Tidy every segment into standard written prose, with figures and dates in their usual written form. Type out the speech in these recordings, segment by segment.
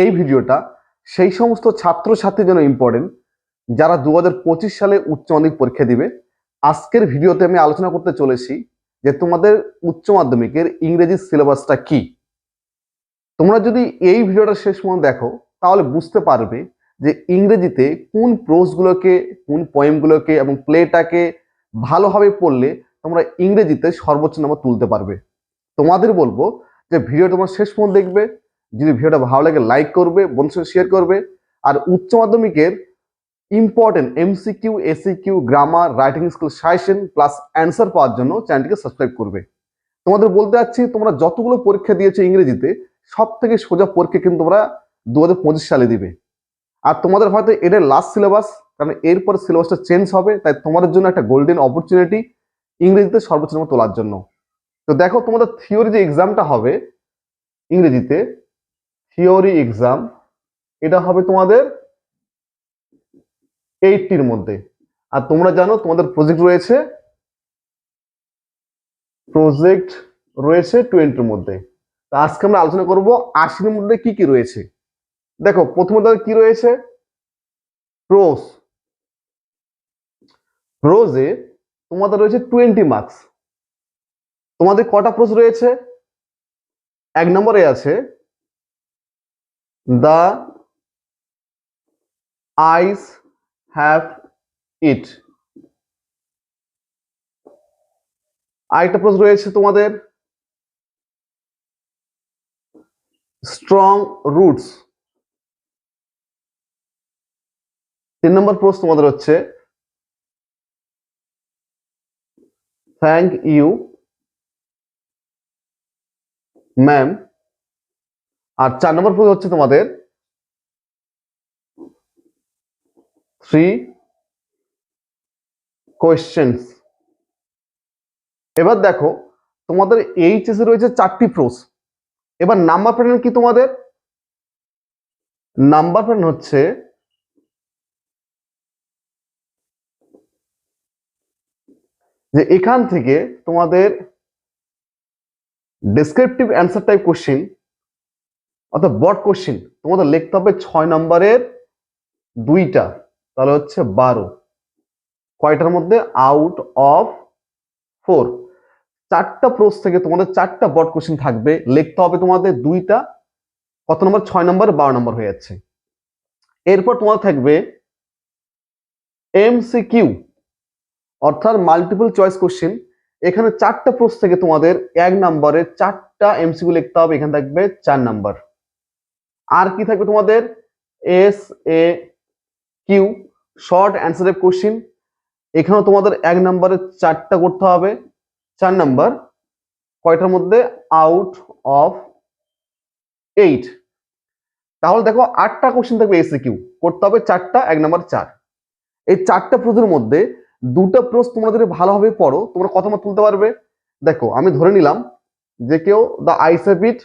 এই ভিডিওটা সেই সমস্ত ছাত্রছাত্রীর জন্য ইম্পর্টেন্ট যারা 2025 সালে উচ্চ মাধ্যমিক পরীক্ষা দিবে। আজকের ভিডিওতে আমি আলোচনা করতে চলেছি যে তোমাদের উচ্চ মাধ্যমিকের ইংরেজি সিলেবাসটা কি। তোমরা যদি এই ভিডিওটা শেষ পর্যন্ত দেখো তাহলে বুঝতে পারবে যে ইংরেজিতে কোন প্রোজগুলোকে, কোন পয়েমগুলোকে এবং প্লেটাকে ভালোভাবে পড়লে তোমরা ইংরেজিতে সর্বোচ্চ নম্বর তুলতে পারবে। তোমাদের বলবো যে ভিডিও তোমার শেষ পর্যন্ত দেখবে। যদি ভিডিওটা ভালো লাগে লাইক করবে, বন্ধুদের সাথে শেয়ার করবে। আর উচ্চ মাধ্যমিকের important MCQ, SAQ, grammar, writing skill suggestion plus answer পাওয়ার জন্য চ্যানেলটিকে সাবস্ক্রাইব করবে। তোমাদের বলতে চাচ্ছি তোমরা যতগুলো পরীক্ষা দিয়েছো ইংরেজিতে সব থেকে সোজা পরীক্ষা কিন্তু তোমরা 2025 সালে দিবে। আর তোমাদের হয়তো এটা লাস্ট সিলেবাস, কারণ এরপর সিলেবাসটা চেঞ্জ হবে, তাই তোমাদের জন্য একটা গোল্ডেন অপরচুনিটি ইংরেজিতে সর্বোচ্চ নম্বর তোলার জন্য। তো দেখো তোমাদের থিওরি যে এক্সামটা হবে ইংরেজিতে, থিওরি এক্সাম এটা হবে তোমাদের 80-র মধ্যে। আর তোমরা জানো তোমাদের প্রজেক্ট রয়েছে 20-র মধ্যে। তো আজকে আমরা আলোচনা করব 80-র মধ্যে কি কি রয়েছে। দেখো প্রথমত কি রয়েছে, প্রোজ। প্রোজে তোমাদের রয়েছে 20 মার্কস। তোমাদের কটা প্রোজ রয়েছে? 1 নম্বরে আছে দ্য আইস হ্যাভ ইট। আরেকটা প্রশ্ন রয়েছে তোমাদের স্ট্রং রুটস। 3 নম্বর প্রশ্ন তোমাদের হচ্ছে থ্যাংক ইউ ম্যাম। আর 4 নম্বর প্রশ্ন হচ্ছে তোমাদের 3 কোয়েশ্চেন্স। এবার দেখো তোমাদের এইচএসে রয়েছে 4টি প্রশ্ন। এবার নাম্বার প্যাটার্ন কি তোমাদের? নাম্বার প্যাটার্ন হচ্ছে যে এখান থেকে তোমাদের ডেসক্রিপটিভ অ্যান্সার টাইপ কোশ্চেন অর্থাৎ বড কোশ্চেন তোমাদের লিখতে হবে 6 নম্বরের 2টা, তাহলে হচ্ছে 12। কয়টার মধ্যে? Out of 4। 4টা প্রশ্ন থেকে তোমাদের 4টা বড কোশ্চেন থাকবে, লিখতে হবে তোমাদের 2টা। কত নম্বর? 6 নম্বর, 12 নম্বর হয়ে যাচ্ছে। এরপর তোমার থাকবে এমসিকিউ অর্থাৎ মাল্টিপল চয়েস কোশ্চেন। এখানে 4টা প্রশ্ন থেকে তোমাদের 1 নম্বরে 4টা এমসিকিউ লিখতে হবে, এখানে থাকবে 4 নম্বর। আর কি থাকবে তোমাদের? S A Q short answer question. এখানেও তোমাদের 1 নম্বরে 4টা করতে হবে, 4 নম্বর। কয়টার মধ্যে? Out of 8। তাহলে দেখো 8টা কোশ্চেন থাকবে এসিকিউ, করতে হবে 4টা, 1 নম্বর 4। এই 4টা প্রশ্নের মধ্যে 2টা প্রশ্ন তোমরা যদি ভালোভাবে পড়ো তোমরা কত মার্ক তুলতে পারবে। দেখো আমি ধরে নিলাম যে কেউ দ্য আইস হ্যাভ ইট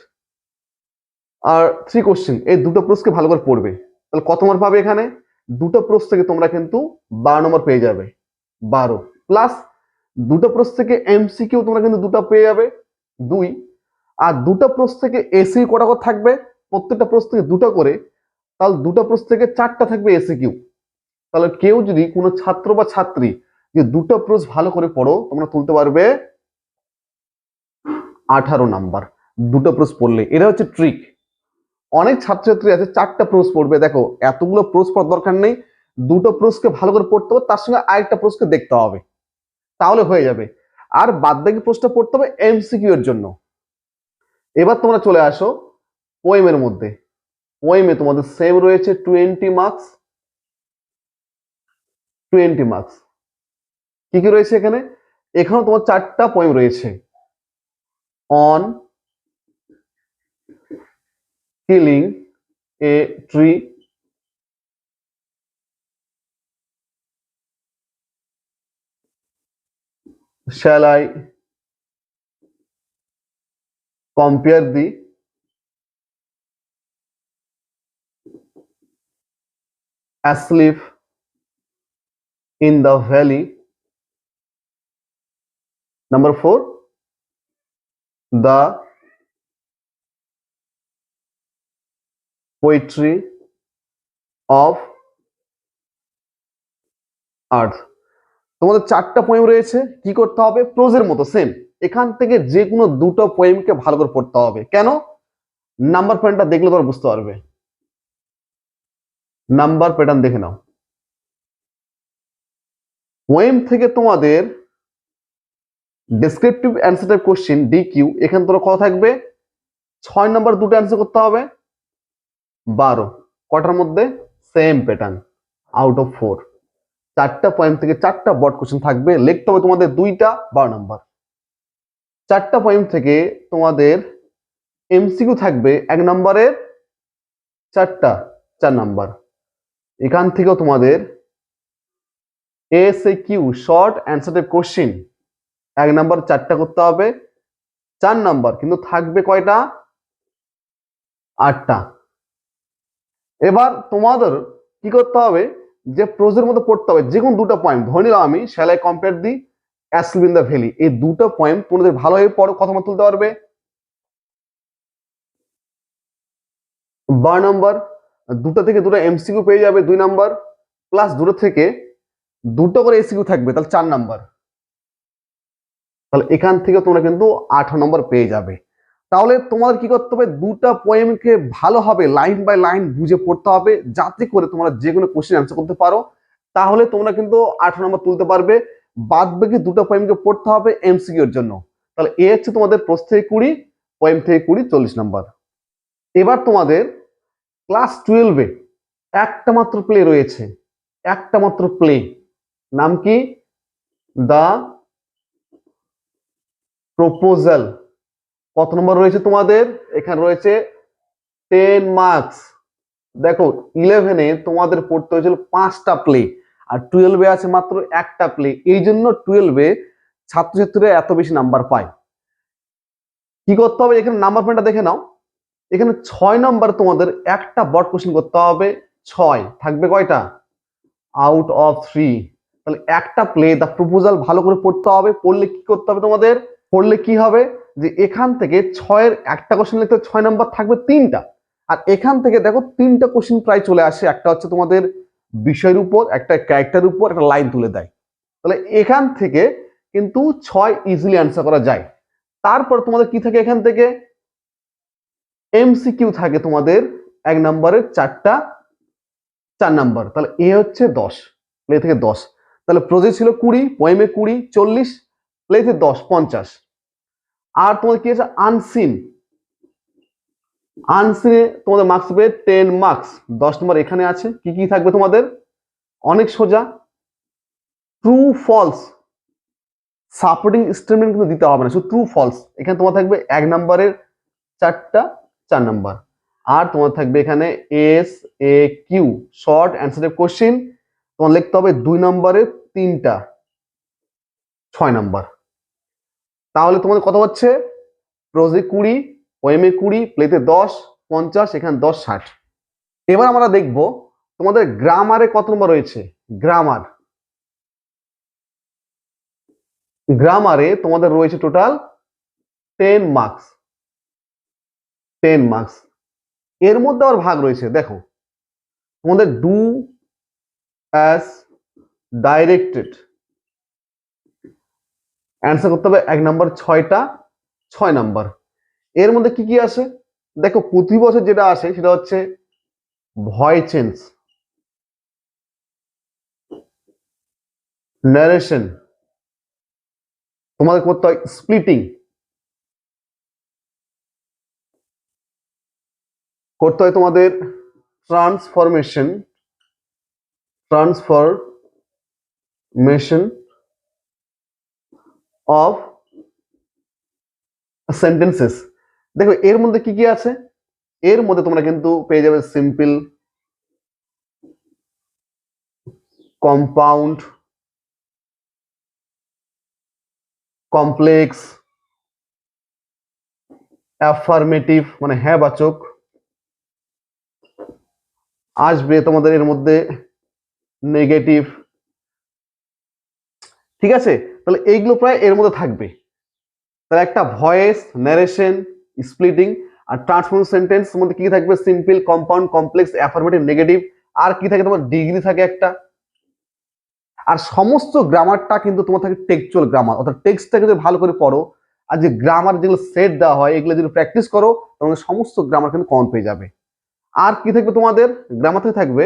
আর 3 কোশ্চেন, এই 2টো প্রশ্নকে ভালো করে পড়বে, তাহলে কত মার্ক পাবে? এখানে 2টো প্রশ্ন থেকে তোমরা কিন্তু 12 নম্বর পেয়ে যাবে। 12 প্লাস 2টো প্রশ্ন থেকে এমসিকিউ তোমরা কিন্তু 2টা পেয়ে যাবে, 2। আর 2টা প্রশ্ন থেকে এসি কটা করে থাকবে? প্রত্যেকটা প্রশ্ন থেকে 2টা করে, তাহলে 2টা প্রশ্ন থেকে 4টা থাকবে এসিকিউ। তাহলে কেউ যদি কোনো ছাত্র বা ছাত্রী যে 2টা প্রশ্ন ভালো করে পড়ো তোমরা তুলতে পারবে 18 নাম্বার 2টো প্রশ্ন পড়লে। এটা হচ্ছে ট্রিক। অনেক ছাত্রছাত্রী আছে 4টা প্রশ্ন পড়বে, দেখো এতগুলো প্রশ্ন পড়ার দরকার নেই, 2টো প্রশ্নকে ভালো করে পড়তে হবে, তার সঙ্গে আরেকটা প্রশ্নকে দেখতে হবে, তাহলে হয়ে যাবে। আর বাদ বাকি প্রশ্নটা পড়তে হবে এমসিকিউ এর জন্য। এবার তোমরা চলে আসো পোয়েমের মধ্যে। পোয়েমে তোমাদের সেম রয়েছে 20 মার্কস। 20 মার্কস কি কি রয়েছে এখানে? এখানেও তোমার 4টা পোয়েম রয়েছে। On killing a tree, shall I compare the asleep in the valley? Number 4, the poetry of earth. তোমাদের 4টা পোয়েম রয়েছে, কি করতে হবে? প্রোজের মতো সেম, এখান থেকে যে কোনো দুটো পোয়েমকে ভালো করে পড়তে হবে। কেন? নাম্বার প্যাটার্নটা দেখলে তোমরা বুঝতে পারবে। নাম্বার প্যাটার্ন দেখে নাও। পোয়েম থেকে তোমাদের descriptive answer type question DQ, এখানে তোমরা কত থাকবে? 6 নাম্বার দুটো অ্যান্সার করতে হবে, 12 কটার মধ্যে? Same pattern, out of 4। 4টা পোয়েম থেকে 4টা বর্ড কোশ্চেন থাকবে, লিখতে হবে তোমাদের 2টা 12 নাম্বার। 4টা পোয়েম থেকে তোমাদের এমসিকিউ থাকবে 1 নম্বরের 4টা, 4 নাম্বার। এখান থেকেও তোমাদের SAQ short answer type question 1 number 4টা করতে হবে, 4 নাম্বার, কিন্তু থাকবে কয়টা? 8টা। এবার তোমাদের কি করতে হবে? যে প্রোজের মধ্যে পড়তে হবে যে কোনো দুটো পয়েন্ট। ধরে নিলাম আমি shall I compare thee assault in the valley, এই দুটো পয়েন্ট তোমাদের ভালোভাবে পড়ো, কথা মতো তুলতে পারবে। 12 নাম্বার, দুটো থেকে দুটো এমসিকিউ পেয়ে যাবে 2 নাম্বার, প্লাস দুটো থেকে দুটো করে এসিকিউ থাকবে, তাহলে 4 নাম্বার। তাহলে এখান থেকে তোমরা কিন্তু 18 নম্বর পেয়ে যাবে। তাহলে তোমাদের কি করতে হবে? দুটো পোয়েমকে ভালোভাবে লাইন বাই লাইন বুঝে পড়তে হবে, যাতে করে তোমরা যে কোনো কোশ্চেন অ্যান্সার করতে পারো। তাহলে তোমরা কিন্তু 18 নম্বর তুলতে পারবে। বাদ বাকি দুটো পোয়েমকে পড়তে হবে এমসিকিউ এর জন্য। তাহলে এ হচ্ছে তোমাদের প্রশ্ন থেকে 20, পোয়েম থেকে 20, 40 নম্বর। এবার তোমাদের ক্লাস 12-এ একটা মাত্র প্লে রয়েছে, একটা মাত্র প্লে, নাম কি? The proposal. কত নম্বর রয়েছে তোমাদের? এখানে রয়েছে 10 মার্কস। দেখো 11-এ তোমাদের পড়তে হয়েছিল 5টা প্লে, আর 12-এ আছে মাত্র একটা প্লে। এই জন্য 12-এ ছাত্রছাত্রীরা এত বেশি নাম্বার পায়। কি করতে হবে? এখানে নাম্বার প্যাটার্নটা দেখে নাও। এখানে 6 নাম্বার তোমাদের একটা বড় কোশ্চেন করতে হবে, 6 থাকবে কয়টা? Out of 3। তাহলে একটা প্লে দ্য প্রপোজাল ভালো করে পড়তে হবে। পড়লে কি করতে হবে তোমাদের? পড়লে কি হবে? যে এখান থেকে 6-এর একটা কোশ্চেন লিখতে 6 নাম্বার থাকবে 3টা, আর এখান থেকে দেখো 3টা কোশ্চেন প্রায় চলে আসে। একটা হচ্ছে তোমাদের বিষয়ের উপর, একটা ক্যারেক্টারের উপর, একটা লাইন তুলে দেয়। তাহলে এখান থেকে কিন্তু 6 ইজিলি অ্যান্সার করা যায়। তারপর তোমাদের কি থাকে? এখান থেকে এমসিকিউ থাকে তোমাদের 1 নম্বরের 4টা, 4 নাম্বার। তাহলে এ হচ্ছে 10, প্লে থেকে 10। তাহলে প্রোজে ছিল 20, পোয়েমে 20, 40, প্লে থেকে 10, 50। আর তোমাদের কি আছে? আনসিন। আনসিনে তোমাদের মার্কস পেয়ে 10 মার্কস, 10 নম্বর এখানে আছে। কি কি থাকবে তোমাদের? অনেক সোজা, ট্রু ফলস, সাপোর্টিং স্টেটমেন্ট কিন্তু দিতে হবে না, শুধু ট্রু ফলস। এখানে তোমার থাকবে 1 নম্বরের 4টা, 4 নাম্বার। আর তোমার থাকবে এখানে S A Q short answer question, তোমার লিখতে হবে 2 নম্বরের 3টা, 6 নাম্বার। তাহলে তোমাদের কত হচ্ছে? প্রোজে 20, পোয়েমে 20, প্লেতে 10, 50, এখানে 10, 60। এবার আমরা দেখব তোমাদের গ্রামারে কত নম্বর রয়েছে। গ্রামার, গ্রামারে তোমাদের রয়েছে টোটাল 10 মার্কস, 10 মার্কস। এর মধ্যে আবার ভাগ রয়েছে, দেখো তোমাদের ডু অ্যাজ ডাইরেক্টেড অ্যান্সার করতে হবে 1 নম্বর 6টা, 6 নাম্বার। এর মধ্যে কি কি আসে? দেখো প্রতি বছর যেটা আসে সেটা হচ্ছে ভয়েস চেঞ্জ, ন্যারেশন, তোমাদের করতে হয় স্প্লিটিং, করতে হয় তোমাদের ট্রান্সফরমেশন, ট্রান্সফরমেশন অফ সেন্টেন্সেস। দেখো এর মধ্যে কি কি আছে? এর মধ্যে তোমরা কিন্তু পেয়ে যাবে সিম্পল, কম্পাউন্ড, কমপ্লেক্স, অ্যাফার্মেটিভ মানে হ্যাঁ বাচক, আসবে তোমাদের এর মধ্যে নেগেটিভ। ঠিক আছে? তাহলে এইগুলো প্রায় এর মধ্যে থাকবে। তাহলে একটা ভয়েস, ন্যারেশন, স্প্লিটিং, আর ট্রান্সফর্ম সেন্টেন্স মধ্যে কি থাকবে? Simple, compound, complex, affirmative, negative. আর কি থাকে? তোমার ডিগ্রি থাকে একটা। আর সমস্ত গ্রামারটা কিন্তু তোমার থাকে টেক্সচুয়াল গ্রামার, অর্থাৎ টেক্সটটাকে যদি ভালো করে পড়ো আর যে গ্রামার যেগুলো সেট দেওয়া হয় এগুলো যদি প্র্যাকটিস করো তাহলে সমস্ত গ্রামার কিন্তু কমন পেয়ে যাবে। আর কি থাকবে তোমাদের গ্রামার থেকে? থাকবে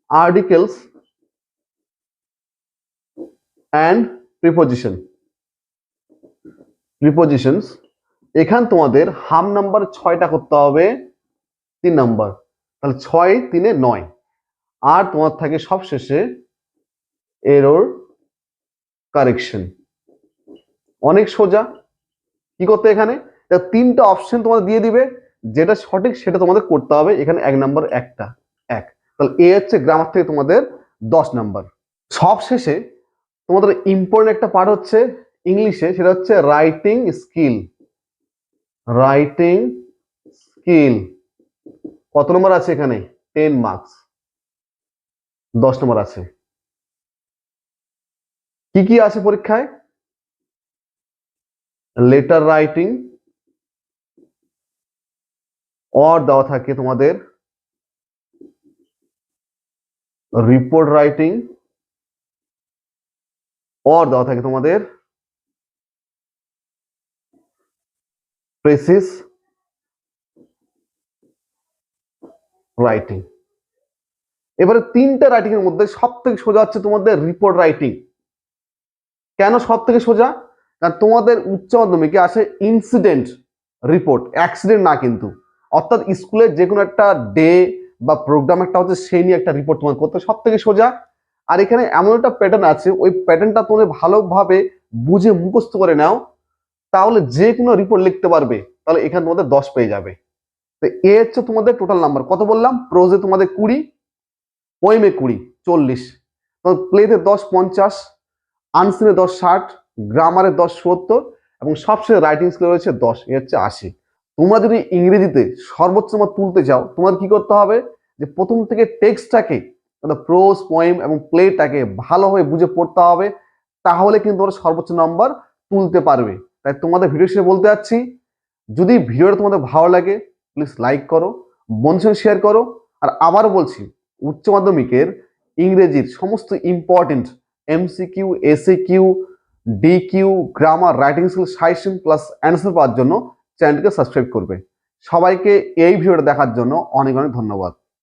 আর্টিকেলস অ্যান্ড প্রিপোজিশন। প্রিপোজিশনস এখান তোমাদের হাম নাম্বার 6টা করতে হবে, 3 নাম্বার, তাহলে 6 3 9। আর তোমার থাকে সব শেষে এরর কারেকশন। অনেক সোজা। কি করতে এখানে? 3টা অপশন তোমাদের দিয়ে দিবে, যেটা সঠিক সেটা তোমাদের করতে হবে। এখানে 1 নাম্বার একটা 1, তাহলে এ হচ্ছে গ্রামার থেকে তোমাদের 10 নাম্বার। সব শেষে তোমাদের ইম্পর্টেন্ট একটা পার্ট হচ্ছে ইংলিশে, সেটা হচ্ছে রাইটিং স্কিল। রাইটিং স্কিল কত নম্বর আছে এখানে? 10 মার্কস, 10 নম্বর আছে। কি কি আছে পরীক্ষায়? লেটার রাইটিং, অর দেওয়া থাকে তোমাদের রিপোর্ট রাইটিং, অর দেওয়া থাকে তোমাদের প্রেসিস রাইটিং। এবারে 3টা রাইটিং এর মধ্যে সব থেকে সোজা হচ্ছে তোমাদের রিপোর্ট রাইটিং। কেন সব থেকে সোজা? কারণ তোমাদের উচ্চ মাধ্যমিকে আসে ইনসিডেন্ট রিপোর্ট, অ্যাক্সিডেন্ট না কিন্তু। অর্থাৎ স্কুলের যে কোনো একটা ডে বা প্রোগ্রাম একটা হচ্ছে সেই নিয়ে একটা রিপোর্ট তোমার করতে সব থেকে সোজা। আর এখানে এমন একটা প্যাটার্ন আছে, ওই প্যাটার্নটা তোমাদের ভালোভাবে বুঝে মুখস্থ করে নাও, তাহলে যে কোনো রিপোর্ট লিখতে পারবে, তাহলে এখানে তোমাদের 10 পেয়ে যাবে। তো এ হচ্ছে তোমাদের টোটাল নাম্বার। কত বললাম? প্রোজে তোমাদের 20, পোয়েমে 20, 40, প্লেতে 10 50, আনসিনে 10 60, গ্রামারে 10 70 এবং সবশেষে রাইটিং স্কিল রয়েছে 10, এ হচ্ছে 80। তোমরা যদি ইংরেজিতে সর্বোচ্চ নম্বর তুলতে চাও তোমার কি করতে হবে? যে প্রথম থেকে টেক্সটটাকে, প্রোজ, পোয়েম এবং প্লেটাকে ভালোভাবে বুঝে পড়তে হবে, তাহলে কিন্তু তোমরা সর্বোচ্চ নম্বর তুলতে পারবে। তাই তোমাদের ভিডিও শেষে বলতে যাচ্ছি, যদি ভিডিওটা তোমাদের ভালো লাগে প্লিজ লাইক করো, বন্ধুদের সঙ্গে শেয়ার করো। আর আবার বলছি, উচ্চ মাধ্যমিকের ইংরেজির সমস্ত important MCQ, SAQ, DQ, grammar, writing skill suggestion plus answer পাওয়ার জন্য চ্যানেলটিকে সাবস্ক্রাইব করবে। সবাইকে এই ভিডিওটা দেখার জন্য অনেক অনেক ধন্যবাদ।